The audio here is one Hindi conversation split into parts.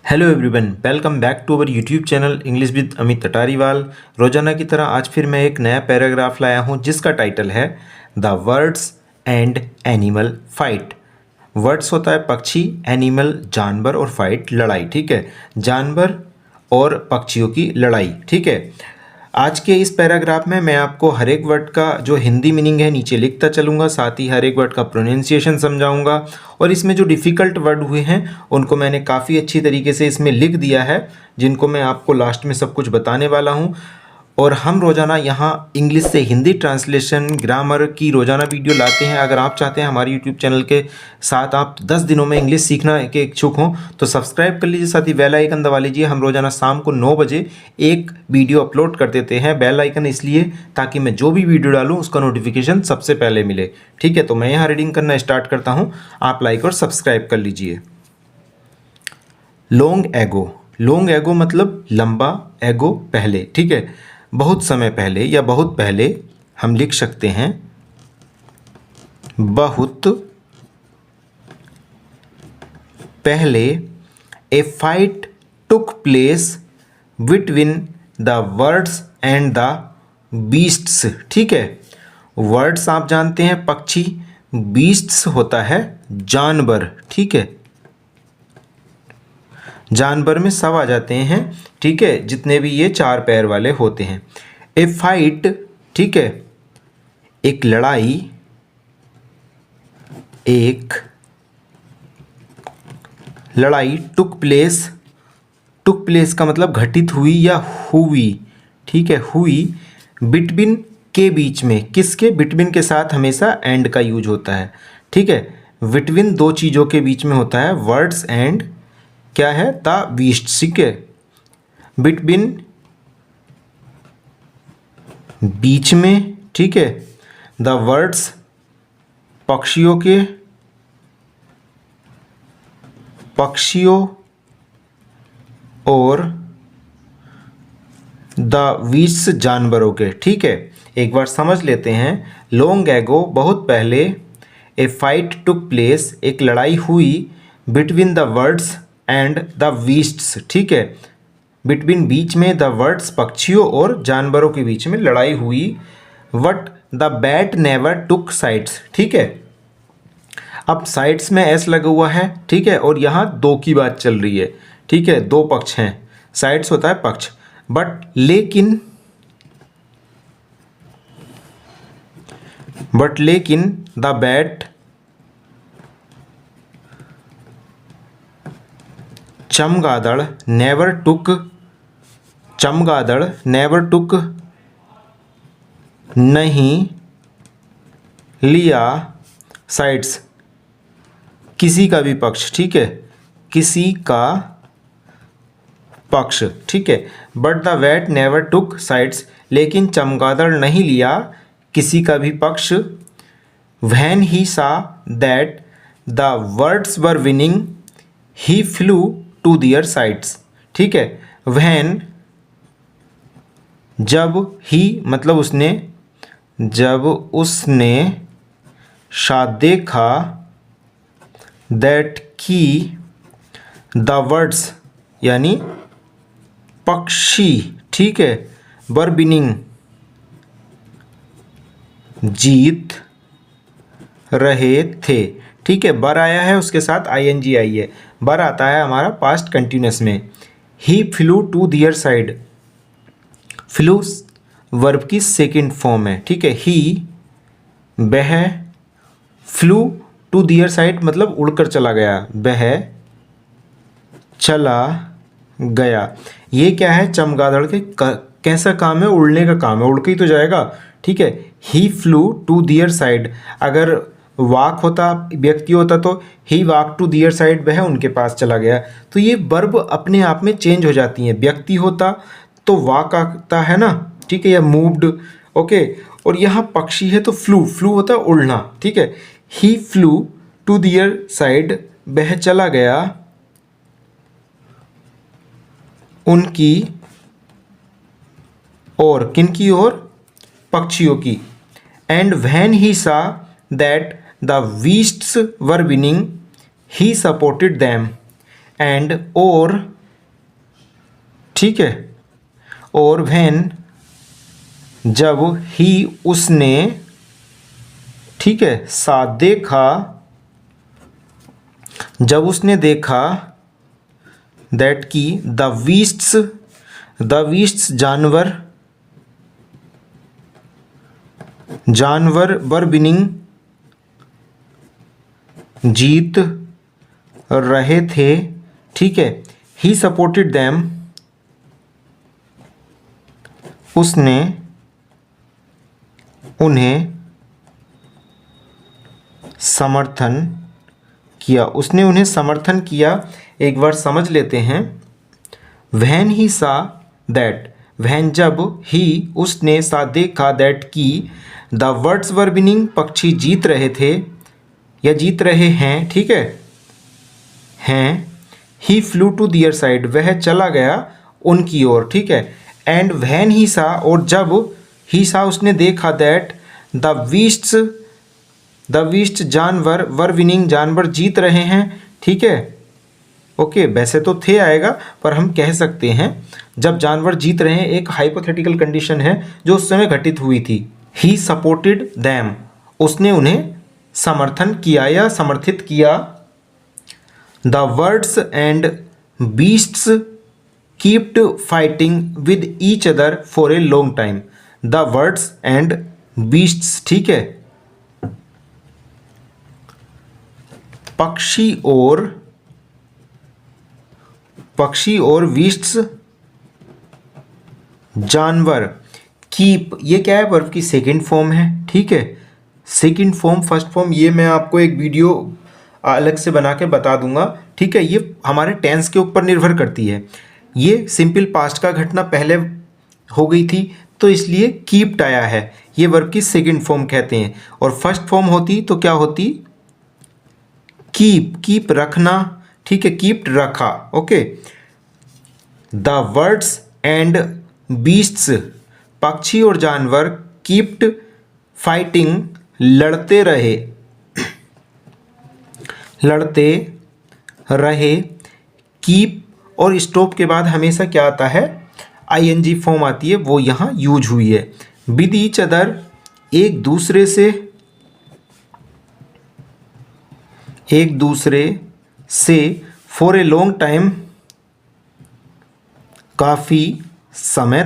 Hello everyone, welcome back to our YouTube channel English with Amit Atariwal. रोजाना की तरह आज फिर मैं एक नया पैराग्राफ लाया हूं जिसका टाइटल है the birds and animal fight. Words होता है पक्षी, एनिमल जानवर और फाइट लड़ाई। ठीक है, जानवर और पक्षियों की लड़ाई। ठीक है, आज के इस पैराग्राफ में मैं आपको हर एक वर्ड का जो हिंदी मीनिंग है नीचे लिखता चलूँगा, साथ ही हर एक वर्ड का प्रोनाउंसिएशन समझाऊंगा और इसमें जो डिफ़िकल्ट वर्ड हुए हैं उनको मैंने काफ़ी अच्छी तरीके से इसमें लिख दिया है, जिनको मैं आपको लास्ट में सब कुछ बताने वाला हूँ। और हम रोज़ाना यहाँ इंग्लिश से हिंदी ट्रांसलेशन, ग्रामर की रोज़ाना वीडियो लाते हैं। अगर आप चाहते हैं हमारे यूट्यूब चैनल के साथ आप 10 दिनों में इंग्लिश सीखना के इच्छुक हों तो सब्सक्राइब कर लीजिए, साथ ही बेल आइकन दबा लीजिए। हम रोज़ाना शाम को 9 बजे एक वीडियो अपलोड कर देते हैं। बेल आइकन इसलिए ताकि मैं जो भी वीडियो डालूँ उसका नोटिफिकेशन सबसे पहले मिले। ठीक है, तो मैं यहाँ रीडिंग करना स्टार्ट करता हूँ, आप लाइक और सब्सक्राइब कर लीजिए। Long ago. लॉन्ग एगो मतलब लंबा, एगो पहले। ठीक है, बहुत समय पहले या बहुत पहले हम लिख सकते हैं बहुत पहले। A fight took place between the birds and the beasts. ठीक है, वर्ड्स आप जानते हैं पक्षी, बीस्ट्स होता है जानवर। ठीक है, जानवर में सब आ जाते हैं। ठीक है, जितने भी ये 4 पैर वाले होते हैं। ए फाइट, ठीक है, एक लड़ाई, एक लड़ाई। टुक प्लेस, टुक प्लेस का मतलब घटित हुई या हुई। ठीक है, हुई। बिटवीन के बीच में, किसके? बिटवीन के साथ हमेशा एंड का यूज होता है। ठीक है, बिटवीन दो चीज़ों के बीच में होता है वर्ड्स एंड क्या है? The beast. ठीक है, बिटवीन बीच में। ठीक है, द वर्ड्स पक्षियों के, पक्षियों और द बीस्ट्स जानवरों के। ठीक है, एक बार समझ लेते हैं। लॉन्ग एगो बहुत पहले, ए फाइट टुक प्लेस एक लड़ाई हुई, between the birds and the beasts. ठीक है, बिटवीन बीच में, द वर्ड्स पक्षियों और जानवरों के बीच में लड़ाई हुई। What the bat never took sides. ठीक है, अब साइड्स में एस लगा हुआ है। ठीक है, और यहाँ 2 की बात चल रही है। ठीक है, 2 पक्ष हैं, साइड्स होता है पक्ष। बट लेकिन द बैट चमगादड़ नेवर टुक, चमगादड़ नेवर टुक नहीं लिया साइड्स, किसी का भी पक्ष। ठीक है, किसी का पक्ष। ठीक है, but the bat never took sides, लेकिन चमगादड़ नहीं लिया किसी का भी पक्ष। When he saw that the birds were winning he flew to their sides. ठीक है, व्हेन जब ही मतलब उसने, जब उसने सा देखा, दैट की द वर्ड्स यानी पक्षी। ठीक है, वर विनिंग जीत रहे थे। ठीक है, बर आया है, उसके साथ आईएनजी आई है। बर आता है हमारा पास्ट कंटिन्यूस में। He flew to their side, flew verb की सेकंड फॉर्म है। ठीक है, ही वह, फ्लू टू दियर साइड मतलब उड़कर चला गया, वह चला गया। ये क्या है? चमगादड़ के कैसा काम है? उड़ने का काम है, उड़ के ही तो जाएगा। ठीक है, ही फ्लू टू दियर साइड। अगर वाक होता, व्यक्ति होता तो ही वाक टू दियर साइड, वह उनके पास चला गया। तो ये वर्ब अपने आप में चेंज हो जाती हैं। व्यक्ति होता तो वाक आता है ना। ठीक है, या मूव्ड। ओके, और यहाँ पक्षी है तो फ्लू, फ्लू होता है उड़ना। ठीक है, ही फ्लू टू दियर साइड, वह चला गया उनकी और, किनकी और? पक्षियों की। And when he saw that the beasts were winning he supported them, and और ठीक है। और व्हेन जब ही उसने, ठीक है, साथ देखा, जब उसने देखा, दैट की द बीस्ट्स जानवर वर विनिंग, जीत रहे थे, ठीक है। ही सपोर्टेड देम, उसने उन्हें समर्थन किया, उसने उन्हें समर्थन किया। एक बार समझ लेते हैं। When he saw that, van जब ही उसने सा देखा, दैट की द वर्ड्स वर विनिंग, पक्षी जीत रहे थे या जीत रहे हैं, ठीक है। ही फ्लू टू दियर साइड, वह चला गया उनकी ओर, ठीक है। एंड वैन ही सा, और जब ही सा उसने देखा, दैट द बीस्ट जानवर वर विनिंग, जानवर जीत रहे हैं, ठीक है। ओके, वैसे तो थे आएगा, पर हम कह सकते हैं जब जानवर जीत रहे हैं, एक हाइपोथेटिकल कंडीशन है जो उस समय घटित हुई थी। ही सपोर्टेड दैम, उसने उन्हें समर्थन किया या समर्थित किया। The birds and beasts keeped fighting with each other for a long time. The birds and beasts, ठीक है, पक्षी और बीस्ट्स, जानवर। कीप, ये क्या है, वर्ब की सेकंड फॉर्म है, ठीक है। सेकंड फॉर्म, फर्स्ट फॉर्म, ये मैं आपको एक वीडियो अलग से बना के बता दूंगा, ठीक है। ये हमारे टेंस के ऊपर निर्भर करती है। ये सिंपल पास्ट का घटना पहले हो गई थी, तो इसलिए कीप्ड आया है, ये वर्ब की सेकंड फॉर्म कहते हैं। और फर्स्ट फॉर्म होती तो क्या होती, कीप रखना, ठीक है, कीप्ड रखा, okay. The birds and beasts, पक्षी और जानवर, कीप्ड फाइटिंग, लड़ते रहे। कीप और स्टॉप के बाद हमेशा क्या आता है, आईएनजी फॉर्म आती है, वो यहाँ यूज हुई है। विद ईच अदर, एक दूसरे से, फॉर ए लॉन्ग टाइम, काफ़ी समय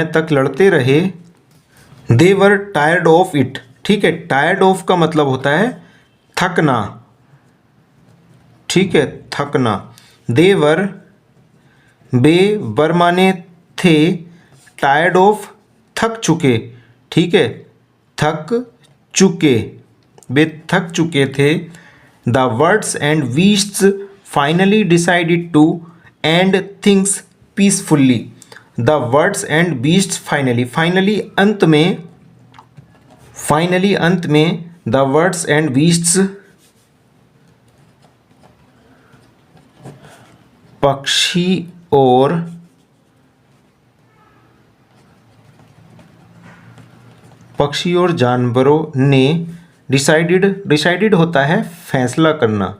तक लड़ते रहे। दे वर टायर्ड ऑफ इट, ठीक है। टायर्ड ऑफ का मतलब होता है थकना, ठीक है, थकना। दे वर, वर माने थे, टायर्ड ऑफ थक चुके, ठीक है, थक चुके थे। The birds and beasts finally decided to end things peacefully. The birds and beasts finally अंत में, द वर्ड्स एंड बीस्ट्स, पक्षी और जानवरों ने डिसाइडेड होता है फैसला करना,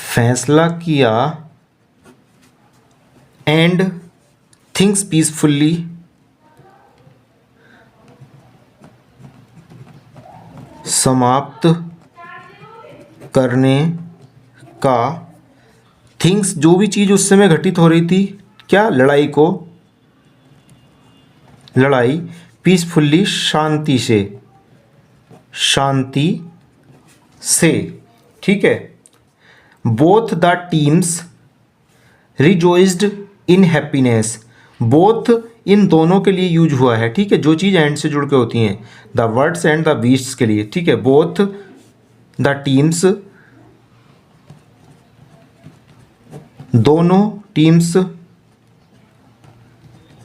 फैसला किया। एंड थिंग्स पीसफुल्ली, समाप्त करने का। थिंग्स, जो भी चीज़ उस समय घटित हो रही थी, क्या, लड़ाई, पीसफुल्ली, शांति से, ठीक है। Both the teams rejoiced in happiness, both in दोनों के लिए यूज हुआ है, ठीक है, जो चीज़ एंड से जुड़ के होती हैं, the birds and the beasts के लिए, ठीक है। बोथ द टीम्स,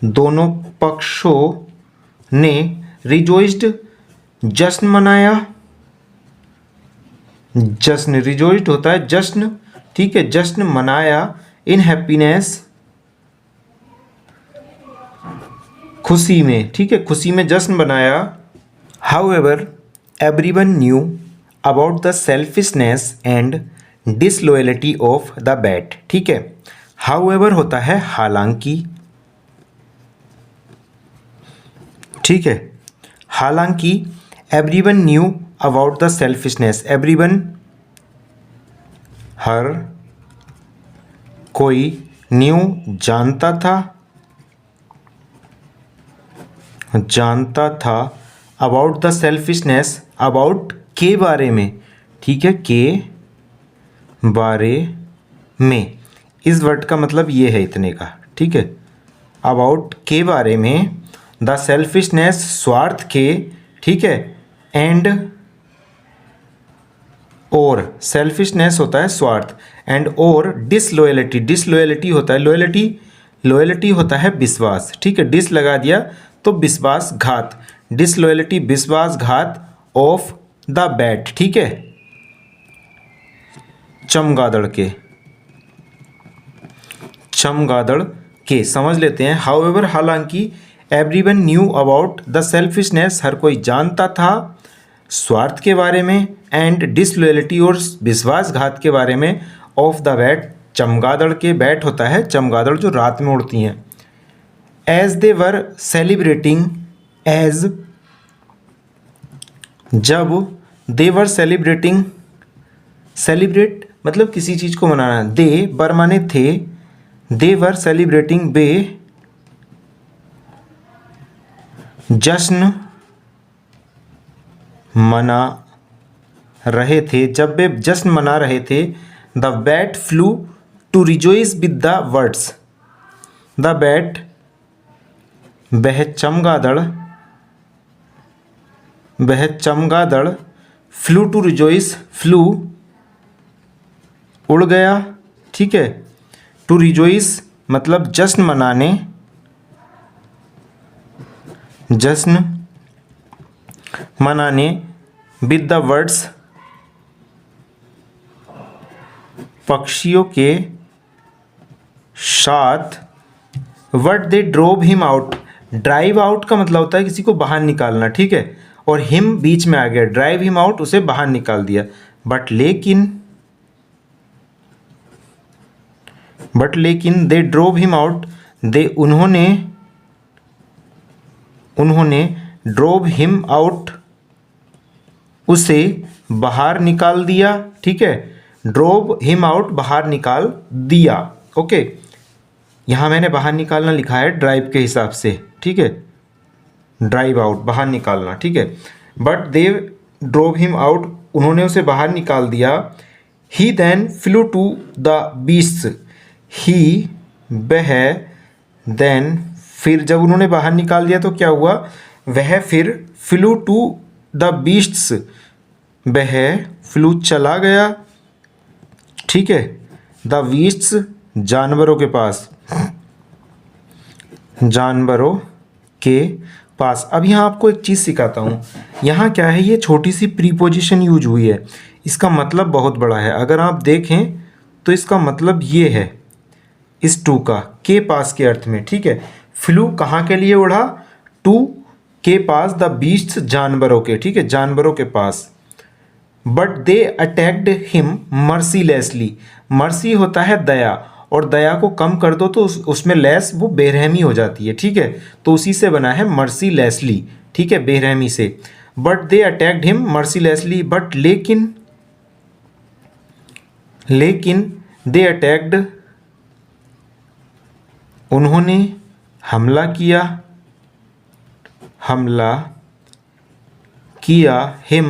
दोनों पक्षों ने रिजॉइस्ड, जश्न मनाया। जश्न, रिजॉइस्ड होता है जश्न, ठीक है, जश्न मनाया। इन हैप्पीनेस, खुशी में, ठीक है, खुशी में जश्न बनाया। However everyone knew about the selfishness and disloyalty of the bat, ठीक है। हाउएवर होता है हालांकि, ठीक है। हालांकि everyone knew about the selfishness, everyone हर कोई, न्यू जानता था, अबाउट द सेल्फिशनेस, अबाउट के बारे में, ठीक है, के बारे में। इस वर्ड का मतलब ये है इतने का, ठीक है। अबाउट के बारे में, द सेल्फिशनेस स्वार्थ के, ठीक है, एंड और, सेल्फिशनेस होता है स्वार्थ, एंड और डिसलॉयलिटी, डिसलॉयलिटी होता है लॉयलिटी, लॉयलिटी होता है विश्वास, ठीक है। डिस लगा दिया तो विश्वासघात, डिसलॉयलिटी विश्वासघात ऑफ द बैट, ठीक है, चमगादड़ के, चमगादड़ के। समझ लेते हैं। हाउएवर हालांकि, everyone knew about the selfishness, हर कोई जानता था स्वार्थ के बारे में, एंड डिसलॉयलिटी और विश्वासघात के बारे में, ऑफ द बैट, चमगादड़ के। बैट होता है चमगादड़ जो रात में उड़ती हैं। As they were celebrating, as जब, दे वर सेलिब्रेटिंग, सेलिब्रेट मतलब किसी चीज़ को मनाना, दे वर माने थे, दे वर सेलिब्रेटिंग वे जश्न मना रहे थे, जब वे जश्न मना रहे थे। The bat flew to rejoice with the birds, the bat वह चमगादड़, वह चमगादड़, फ्लू टू रिजॉइस, फ्लू उड़ गया, ठीक है। टू रिजॉइस मतलब जश्न मनाने, जश्न मनाने, विद द वर्ड्स पक्षियों के साथ। Bird they drove him out, drive out का मतलब होता है किसी को बाहर निकालना, ठीक है, और हिम बीच में आ गया, ड्राइव हिम आउट उसे बाहर निकाल दिया। बट लेकिन दे ड्रोव हिम आउट, दे उन्होंने ड्रोव हिम आउट उसे बाहर निकाल दिया, ठीक है। ड्रोव हिम आउट बाहर निकाल दिया, ओके। यहाँ मैंने बाहर निकालना लिखा है ड्राइव के हिसाब से, ठीक है, ड्राइव आउट बाहर निकालना, ठीक है। But they drove him out, उन्होंने उसे बाहर निकाल दिया। He then flew to the beasts, he वह, देन फिर, जब उन्होंने बाहर निकाल दिया तो क्या हुआ, वह फिर फ्लू टू द बीस्ट्स, वह फ्लू चला गया, ठीक है, द बीस्ट्स जानवरों के पास, जानवरों के पास। अब यहाँ आपको एक चीज़ सिखाता हूँ। यहाँ क्या है, ये छोटी सी प्रीपोजिशन यूज हुई है, इसका मतलब बहुत बड़ा है। अगर आप देखें तो इसका मतलब ये है इस टू का, के पास के अर्थ में, ठीक है। फ्लू कहाँ के लिए उड़ा, टू के पास, द बीस्ट्स जानवरों के, ठीक है, जानवरों के पास। But they attacked him mercilessly, mercy होता है दया, और दया को कम कर दो तो उसमें लेस वो बेरहमी हो जाती है, ठीक है, तो उसी से बना है मर्सीलेसली, ठीक है, बेरहमी से। But they attacked him mercilessly, but लेकिन दे अटैक्ड, उन्होंने हमला किया, हिम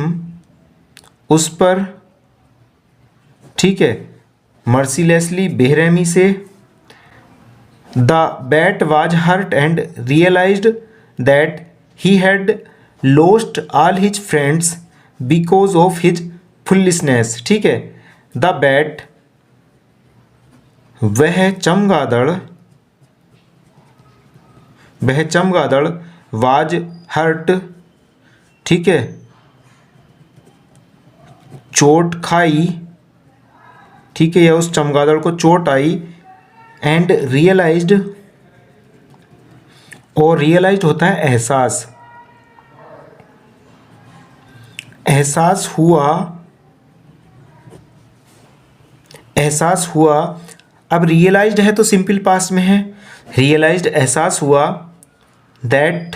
उस पर, ठीक है, मर्सीलेसली बेरहमी से। The bat was hurt and realised that he had lost all his friends because of his foolishness, ठीक है। द बैट वह चमगादड़ वाज हर्ट, ठीक है, चोट खाई, ठीक है, या उस चमगादड़ को चोट आई। एंड रियलाइज्ड, और रियलाइज्ड होता है एहसास, एहसास हुआ एहसास हुआ, अब रियलाइज्ड है तो सिंपल पास्ट में है, रियलाइज्ड एहसास हुआ दैट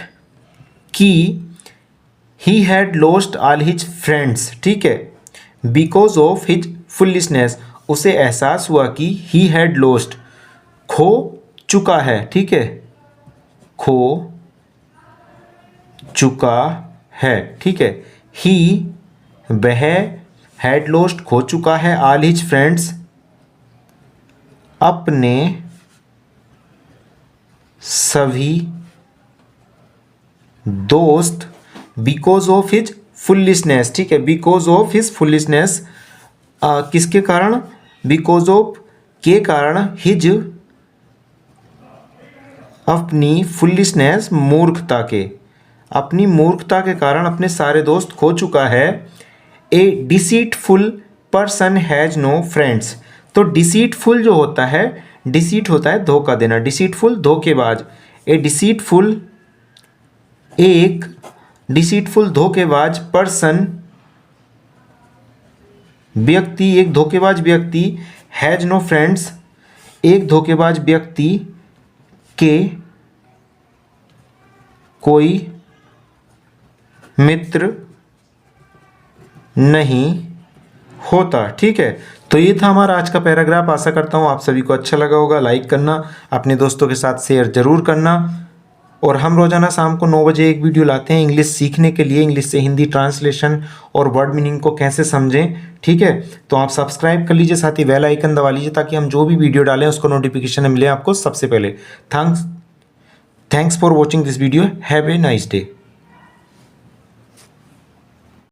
कि ही had lost all his friends, ठीक है, बिकॉज ऑफ हिज फुलिशनेस, उसे एहसास हुआ कि ही हैड लॉस्ट, खो चुका है, ठीक है, खो चुका है, ठीक है, ही वह हैड लॉस्ट खो चुका है, ऑल हिज फ्रेंड्स अपने सभी दोस्त, बिकॉज ऑफ हिज फुलिशनेस, ठीक है, बिकॉज ऑफ हिज फुलिशनेस, किसके कारण, बिकॉज ऑफ के कारण, हिज अपनी फुलिशनेस मूर्खता के, अपनी मूर्खता के कारण अपने सारे दोस्त खो चुका है। A deceitful person has no friends, तो डिसीटफुल जो होता है, डिसीट होता है धोखा देना, डिसीटफुल धोखेबाज, ए डिसीटफुल एक डिसीटफुल धोखेबाज पर्सन व्यक्ति, एक धोखेबाज व्यक्ति, हैज नो फ्रेंड्स एक धोखेबाज व्यक्ति के कोई मित्र नहीं होता, ठीक है। तो ये था हमारा आज का पैराग्राफ। आशा करता हूँ आप सभी को अच्छा लगा होगा। लाइक करना, अपने दोस्तों के साथ शेयर ज़रूर करना। और हम रोज़ाना शाम को 9 बजे एक वीडियो लाते हैं इंग्लिश सीखने के लिए, इंग्लिश से हिंदी ट्रांसलेशन और वर्ड मीनिंग को कैसे समझें, ठीक है। तो आप सब्सक्राइब कर लीजिए, साथ ही बेल आइकन दबा लीजिए ताकि हम जो भी वीडियो डालें उसको नोटिफिकेशन मिले आपको सबसे पहले। Thanks for watching this video. Have a nice day.